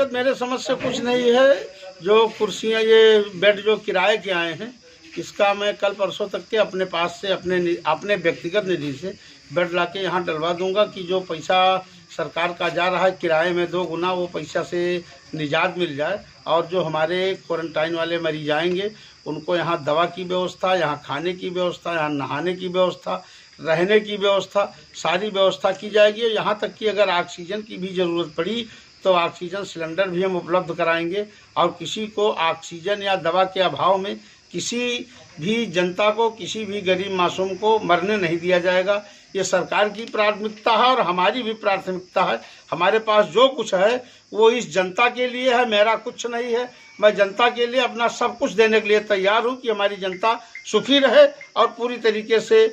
दिक्कत मेरे समझ से कुछ नहीं है। जो कुर्सियाँ, ये बेड जो किराए के आए हैं, इसका मैं कल परसों तक के अपने पास से अपने व्यक्तिगत निधि से बेड ला के यहाँ डलवा दूंगा कि जो पैसा सरकार का जा रहा है किराए में 2 गुना, वो पैसा से निजात मिल जाए। और जो हमारे क्वारंटाइन वाले मरीज आएंगे उनको यहाँ दवा की व्यवस्था, यहाँ खाने की व्यवस्था, यहाँ नहाने की व्यवस्था, रहने की व्यवस्था, सारी व्यवस्था की जाएगी। यहाँ तक कि अगर ऑक्सीजन की भी ज़रूरत पड़ी तो ऑक्सीजन सिलेंडर भी हम उपलब्ध कराएंगे। और किसी को ऑक्सीजन या दवा के अभाव में किसी भी जनता को, किसी भी गरीब मासूम को मरने नहीं दिया जाएगा। ये सरकार की प्राथमिकता है और हमारी भी प्राथमिकता है। हमारे पास जो कुछ है वो इस जनता के लिए है, मेरा कुछ नहीं है। मैं जनता के लिए अपना सब कुछ देने के लिए तैयार हूँ कि हमारी जनता सुखी रहे और पूरी तरीके से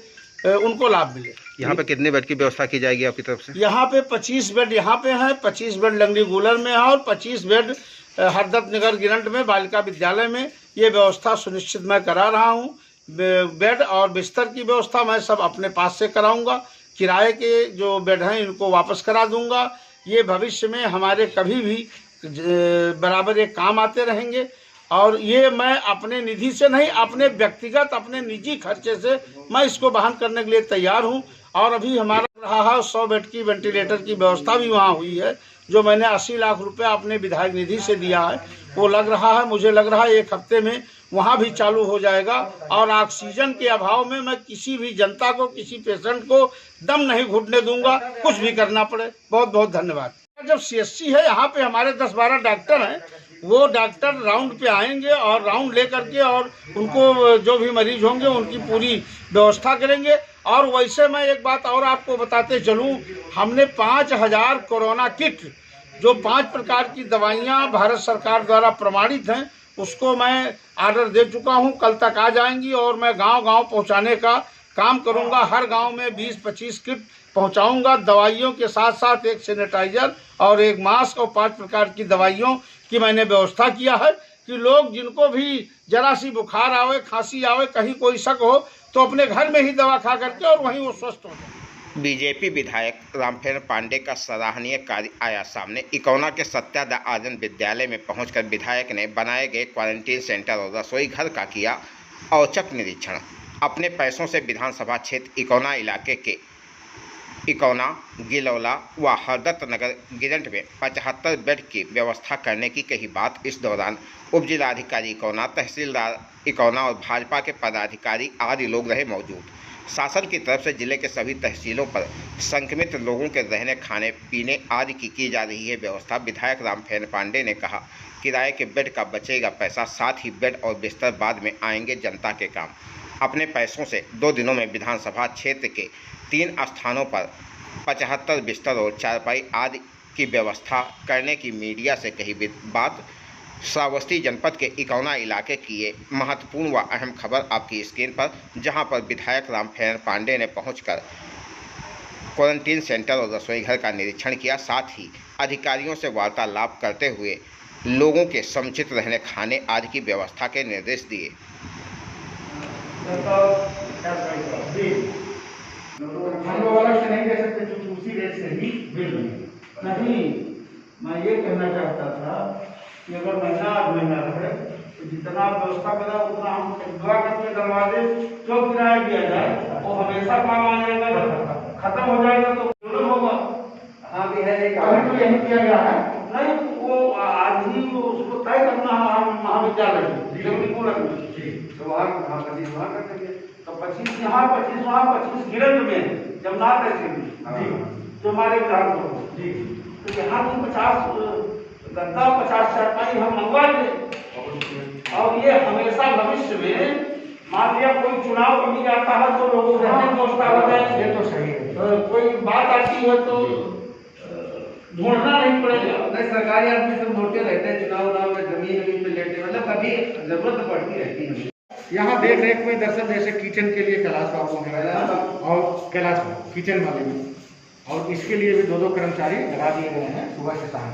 उनको लाभ मिले। यहाँ पे कितने बेड की व्यवस्था की जाएगी आपकी तरफ से? यहाँ पे 25 बेड यहाँ पे हैं, 25 बेड लंगड़ी गुलर में है और 25 बेड हरदत्त नगर गिरंट में बालिका विद्यालय में। ये व्यवस्था सुनिश्चित मैं करा रहा हूँ। बेड और बिस्तर की व्यवस्था मैं सब अपने पास से कराऊंगा। किराए के जो बेड हैं इनको वापस करा दूंगा। ये भविष्य में हमारे कभी भी बराबर एक काम आते रहेंगे। और ये मैं अपने निधि से नहीं, अपने व्यक्तिगत, अपने निजी खर्चे से मैं इसको वहन करने के लिए तैयार हूँ। और अभी हमारा रहा है 100 बेड की वेंटिलेटर की व्यवस्था भी वहाँ हुई है, जो मैंने 80 लाख रुपया अपने विधायक निधि से दिया है। वो लग रहा है, मुझे लग रहा है 1 हफ्ते में वहाँ भी चालू हो जाएगा। और ऑक्सीजन के अभाव में मैं किसी भी जनता को, किसी पेशेंट को दम नहीं घुटने दूंगा, कुछ भी करना पड़े। बहुत बहुत धन्यवाद। जब CSC है, यहाँ पे हमारे 10-12 डॉक्टर हैं, वो डॉक्टर राउंड पे आएंगे और राउंड ले करके और उनको जो भी मरीज होंगे उनकी पूरी व्यवस्था करेंगे। और वैसे मैं एक बात और आपको बताते चलूं, हमने 5000 कोरोना किट, जो 5 प्रकार की दवाइयां भारत सरकार द्वारा प्रमाणित हैं, उसको मैं ऑर्डर दे चुका हूं। कल तक आ जाएंगी और मैं गांव-गांव पहुंचाने का काम करूंगा। हर गांव में 20-25 किट पहुंचाऊंगा। दवाइयों के साथ साथ एक सैनिटाइजर और एक मास्क और 5 प्रकार की दवाइयों की मैंने व्यवस्था किया है कि लोग जिनको भी जरा सी बुखार आवे, खांसी आवे, कहीं कोई शक हो तो अपने घर में ही दवा खा करके और वहीं वो स्वस्थ हो जाए। बीजेपी विधायक रामफेर पांडे का सराहनीय कार्य आया सामने। इकौना के सत्यादा आर्यन विद्यालय में पहुंचकर विधायक ने बनाए गए क्वारंटीन सेंटर और रसोई घर का किया औचक निरीक्षण। अपने पैसों से विधानसभा क्षेत्र इकौना इलाके के इकौना, गिलौला व हरदत्त नगर गिरंट में 75 बेड की व्यवस्था करने की कही बात। इस दौरान उप जिलाधिकारी इकौना, तहसीलदार इकौना और भाजपा के पदाधिकारी आदि लोग रहे मौजूद। शासन की तरफ से जिले के सभी तहसीलों पर संक्रमित लोगों के रहने, खाने पीने आदि की जा रही है व्यवस्था। विधायक रामफेर पांडे ने कहा, किराए के बेड का बचेगा पैसा, साथ ही बेड और बिस्तर बाद में आएंगे जनता के काम। अपने पैसों से 2 दिनों में विधानसभा क्षेत्र के 3 स्थानों पर 75 बिस्तर और चारपाई आदि की व्यवस्था करने की मीडिया से कही बात। श्रावस्ती जनपद के इकौना इलाके की ये महत्वपूर्ण व अहम खबर आपकी स्क्रीन पर, जहां पर विधायक रामफेर पांडे ने पहुंचकर क्वारंटीन सेंटर और रसोई घर का निरीक्षण किया। साथ ही अधिकारियों से वार्तालाप करते हुए लोगों के समुचित रहने, खाने आदि की व्यवस्था के निर्देश दिए। नहीं, मैं ये कहना चाहता था कि अगर महीना 8 महीना रहे तो जितना व्यवस्था करा उतना हम दुआ करके करवा दे, जो किराया दिया जाए वो हमेशा काम आ जाएगा। खत्म हो जाएगा तो जुर्म होगा। हाँ भी है, अभी तो यही किया गया है। नहीं, वो आज ही उसको तय करना है महाविद्यालय में, तो वहाँ 25 वहाँ कर देंगे। तो 25 यहाँ, 25 वहाँ, 25 गिरंट में जमनाथ ऐसे जो हमारे ग्राहक हो जी, तो यहाँ भी 50 गद्दा 50 चारपाई हम मंगवा दें। और ये हमेशा भविष्य में मान लिया कोई चुनाव कभी आता है तो लोगों रहने की व्यवस्था हो जाए। ये तो सही है। कोई बात आती है तो ढूंढना नहीं पड़ेगा। नहीं, सरकारी आदमी सब ढूंढते रहते हैं, चुनाव में जमीन पे लेटे, मतलब कभी जरूरत पड़ती रहती है। यहाँ देख रेख में दरअसल जैसे किचन के लिए कैलाश बाबू है और कैलाश किचन वाले में, और इसके लिए भी 2-2 कर्मचारी लगा दिए गए हैं सुबह से शाम।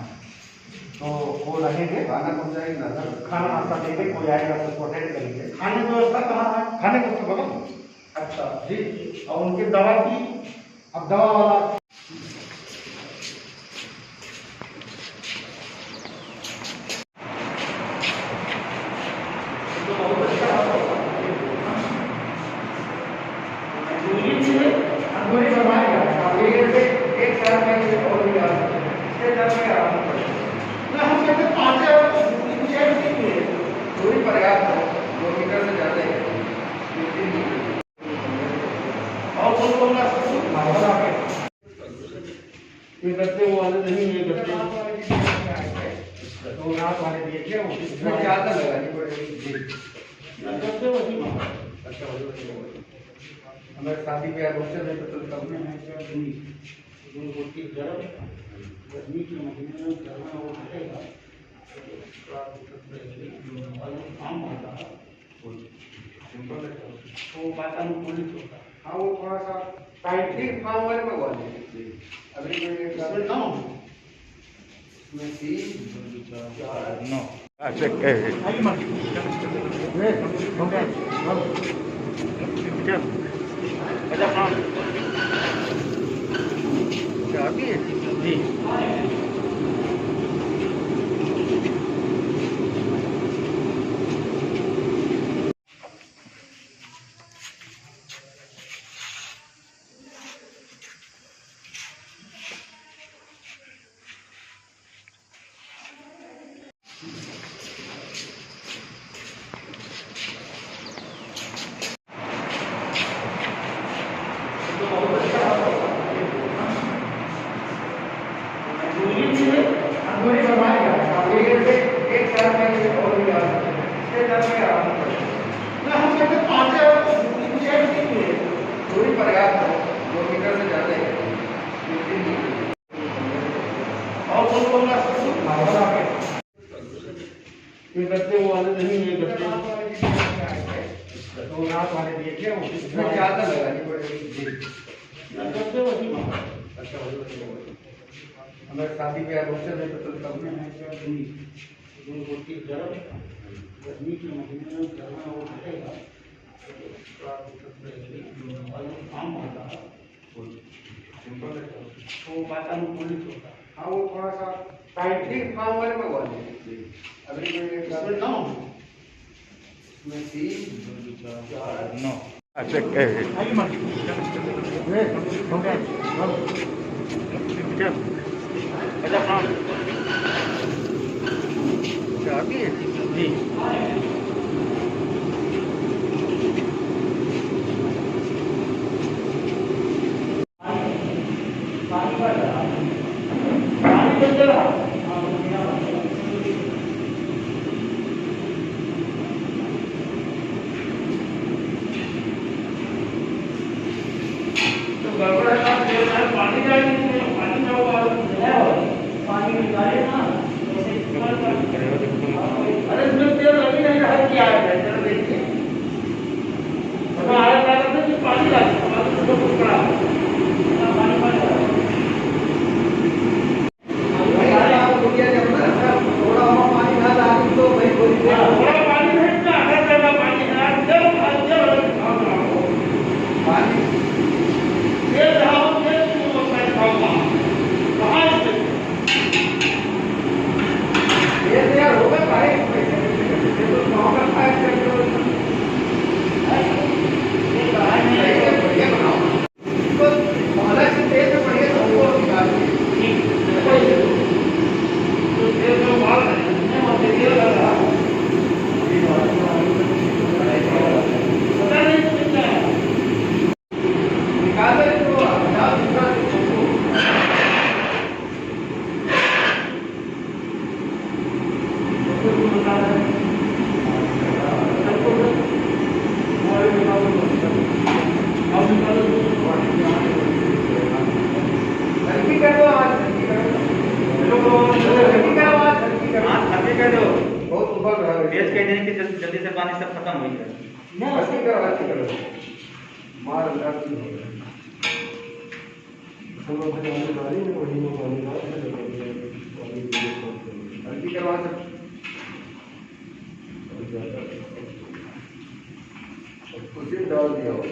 तो वो रहेंगे, खाना पहुँचाएंगे ना सर, खाना नाश्ता देंगे, कोई आएगा तो उसको अटेंड करेंगे। खाने की व्यवस्था कहाँ है? खाने को तो बगल। अच्छा जी। और उनकी दवा की, अब दवा वाला वाले नहीं है बच्चे तो रात वाले दिए थे वो इसमें ज्यादा लगानी पड़ेगी। हमारे शादी ब्याह रोचे में तो तब में गर्मी के महीने में करना वो रहेगा काम होता है तो वातानुकूलित होता है। हाँ वो थोड़ा सा टाइटली फार्म वाले मंगवा लीजिए। अभी इसमें कम में 3 No. जी दूरी पर्याप्त है, 2 मीटर से ज्यादा है। और कौन कौन ये बच्चे वो वाले नहीं है बच्चे तो रात वाले दिए थे वो इसमें ज्यादा लगानी पड़ेगी। हमारे शादी ब्याह रोचे में तो तब में गर्मी के महीने में करना वो रहेगा काम होता है तो वातानुकूलित होता है। हाँ वो थोड़ा सा टाइटली फार्म वाले मंगवा लीजिए। अभी इसमें कम में 3 No. जी अरे इसमें तेल लगी नहीं रहा है, क्या है जरा देखिए आया था कि पानी डाल पड़ा थोड़ा और पानी ना डाली तो भाई थोड़ा पानी नहीं इतना हर जगह पानी है पानी तेल रहा मैं खाऊंगा कहाँ से ये तो यार होगा भाई ये तो नॉर्मल फायर करके बढ़िया बनाओ तो पहले से तेल में बढ़िया सबको निकाल निकाल दे तो हल्की कर दो आज हल्की करो आज हल्की करो बहुत उबल रहा है जल्दी से पानी सब खत्म हो गया। हल्की करो मार अंदर की हो गया हल्की करो आज कुछ डाल दिया हो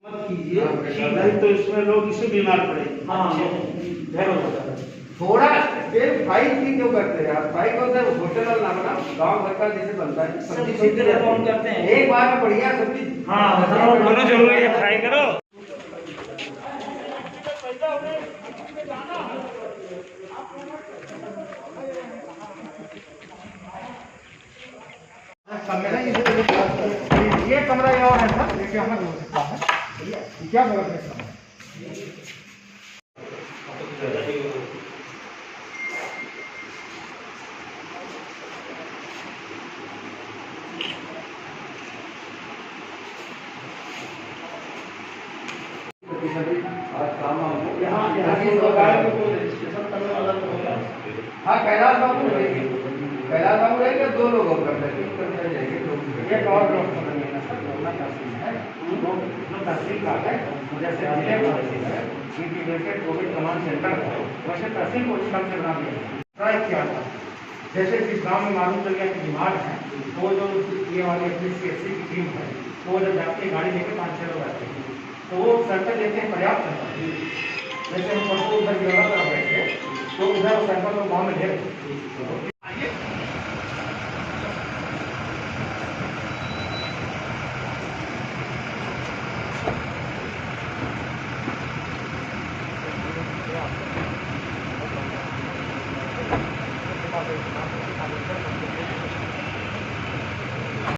मत कीजिए नहीं तो इसमें लोग इससे बीमार पड़ेंगे। हाँ ढेर हो जाता है। थोड़ा फिर फ्राई की क्यों करते हैं आप फ्राई को तो होटल वाला ना बना गांव घर का जैसे बनता है सब्जी सीधे कौन करते हैं। एक बार में बढ़िया सब्जी हाँ दोनों जरूरी है, फ्राई करो। ये कमरा ये और है सर, देखिए हमें हो सकता है क्या बोल रहे हैं हाँ कैलाश बाबू रहेंगे, कैलाश बाबू रहेंगे, 2 लोग और कर देंगे। एक और प्रश्न है ना सर, अपना तहसील है, जो तहसील का है, जैसे जिले तहसील है, इंटीग्रेटेड कोविड कमांड सेंटर है, वैसे तहसील को कम से बना दिया ट्राई किया था। जैसे जिस गांव में मालूम चल गया कि बीमार है, तो जो ये वाली एससी की टीम है, वो जब जाती है गाड़ी लेके 5-6 लोग आते हैं, तो वो सैंपल लेते हैं पर्याप्त है। जैसे हम परसों उधर व्यवस्था कर रहे थे, तो उधर सैंपल को गाँव में ले रहे थे।